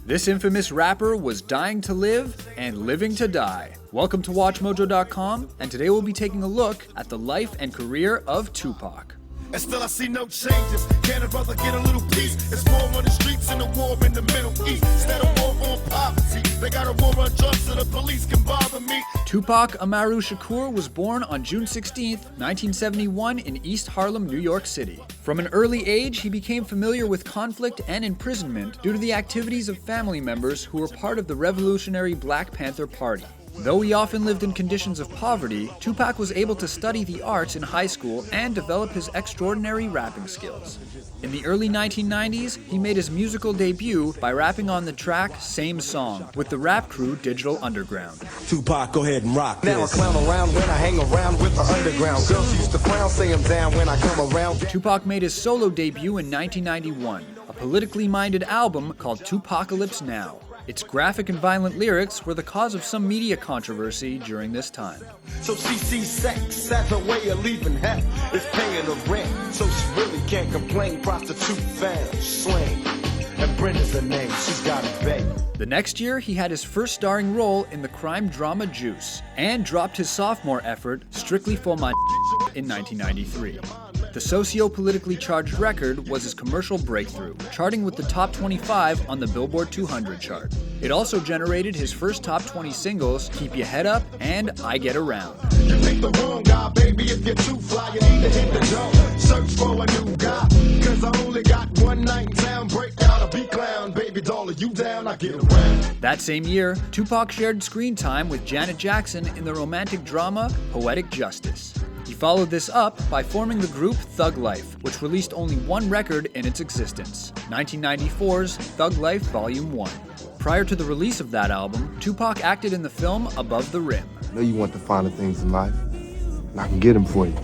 This infamous rapper was dying to live and living to die. Welcome to WatchMojo.com, and today we'll be taking a look at the life and career of Tupac. And still I see no changes. Can a brother get a little peace? It's war on the streets and a war in the Middle East. Instead of war on poverty, they got a war on drugs so the police can bother me. Tupac Amaru Shakur was born on June 16, 1971 in East Harlem, New York City. From an early age, he became familiar with conflict and imprisonment due to the activities of family members who were part of the revolutionary Black Panther Party. Though he often lived in conditions of poverty, Tupac was able to study the arts in high school and develop his extraordinary rapping skills. In the early 1990s, he made his musical debut by rapping on the track Same Song with the rap crew Digital Underground. Tupac, go ahead and rock this. Now I clown around when I hang around with the underground. Girls used to frown, say I'm down when I come around. Tupac made his solo debut in 1991, a politically minded album called Tupacalypse Now. Its graphic and violent lyrics were the cause of some media controversy during this time. So she sees sex as a way of leaving hell. It's paying the rent, so she really can't complain. Prostitute fam, slang. And Brenda's the name, she's got a baby. The next year, he had his first starring role in the crime drama Juice, and dropped his sophomore effort, Strictly for My in 1993. The socio-politically charged record was his commercial breakthrough, charting with the top 25 on the Billboard 200 chart. It also generated his first top 20 singles, Keep Your Head Up and I Get Around. You pick the wrong guy, baby, if you're too fly, you need to hit the door. Search for a new guy, cause I only got one night in town. Break out a beat clown, baby doll, are you down? I get around. That same year, Tupac shared screen time with Janet Jackson in the romantic drama Poetic Justice. He followed this up by forming the group Thug Life, which released only one record in its existence, 1994's Thug Life Volume 1. Prior to the release of that album, Tupac acted in the film Above the Rim. I know you want the finer things in life, and I can get them for you.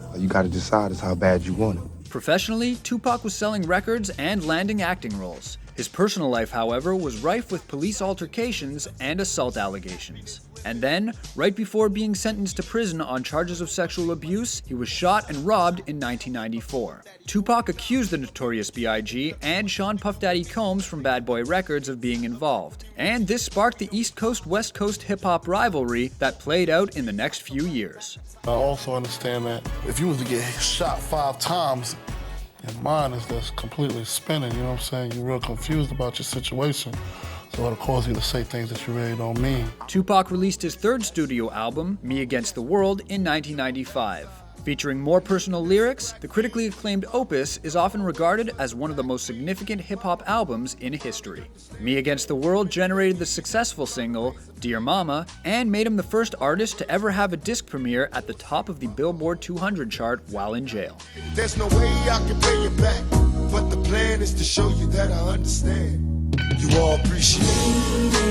All you gotta decide is how bad you want them. Professionally, Tupac was selling records and landing acting roles. His personal life, however, was rife with police altercations and assault allegations. And then, right before being sentenced to prison on charges of sexual abuse, he was shot and robbed in 1994. Tupac accused the Notorious B.I.G. and Sean Puff Daddy Combs from Bad Boy Records of being involved. And this sparked the East Coast-West Coast hip-hop rivalry that played out in the next few years. I also understand that if you was to get shot 5 times, your mind is just completely spinning, you know what I'm saying? You're real confused about your situation. So it'll cause you to say things that you really don't mean. Tupac released his third studio album, Me Against the World, in 1995. Featuring more personal lyrics, the critically acclaimed opus is often regarded as one of the most significant hip-hop albums in history. Me Against the World generated the successful single, Dear Mama, and made him the first artist to ever have a disc premiere at the top of the Billboard 200 chart while in jail. There's no way I can pay you back, but the plan is to show you that I understand. You all appreciate it.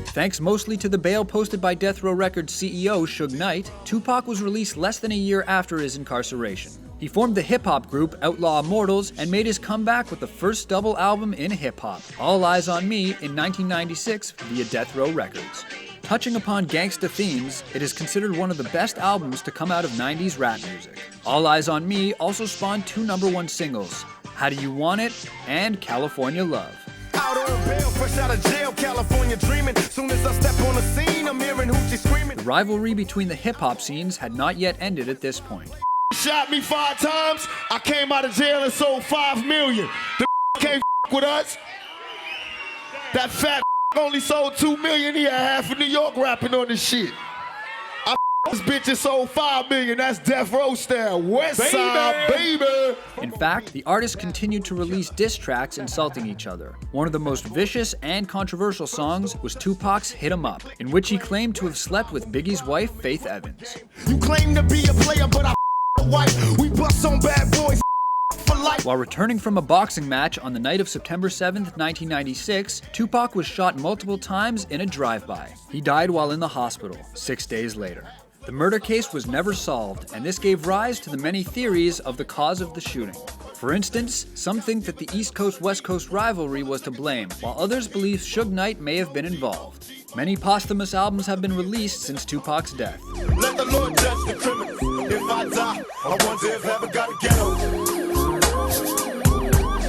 Thanks mostly to the bail posted by Death Row Records CEO Suge Knight, Tupac was released less than a year after his incarceration. He formed the hip-hop group Outlaw Immortals and made his comeback with the first double album in hip-hop, All Eyes on Me, in 1996 via Death Row Records. Touching upon gangsta themes, it is considered one of the best albums to come out of 90s rap music. All Eyes on Me also spawned 2 #1 singles, How Do You Want It and California Love. Out on bail, fresh out of jail, California dreaming. Soon as I step on the scene, I'm hearing hoochie screaming. The rivalry between the hip-hop scenes had not yet ended at this point. Shot me 5 times, I came out of jail and sold 5 million. The can't with us. That fat only sold 2 million, he had half of New York rapping on this shit. This bitch has sold 5 million, that's Death Row style, West Side, baby! In fact, the artists continued to release diss tracks insulting each other. One of the most vicious and controversial songs was Tupac's Hit 'Em Up, in which he claimed to have slept with Biggie's wife, Faith Evans. You claim to be a player, but I wife. We bust on bad boys for life. While returning from a boxing match on the night of September 7th, 1996, Tupac was shot multiple times in a drive-by. He died while in the hospital 6 days later. The murder case was never solved, and this gave rise to the many theories of the cause of the shooting. For instance, some think that the East Coast-West Coast rivalry was to blame, while others believe Suge Knight may have been involved. Many posthumous albums have been released since Tupac's death. Let the Lord judge the criminal. If I die, I wonder if I ever got a ghetto.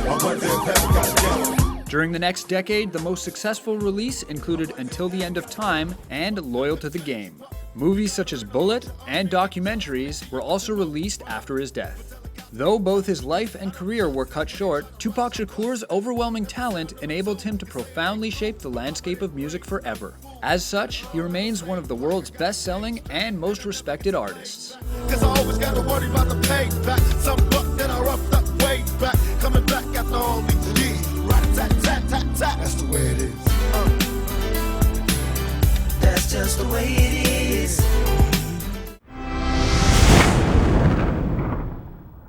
I wonder if I ever got a ghetto. During the next decade, the most successful release included Until the End of Time and Loyal to the Game. Movies such as Bullet and documentaries were also released after his death. Though both his life and career were cut short, Tupac Shakur's overwhelming talent enabled him to profoundly shape the landscape of music forever. As such, he remains one of the world's best-selling and most respected artists. Cause I always gotta worry about the payback. Some buck that I roughed up way back.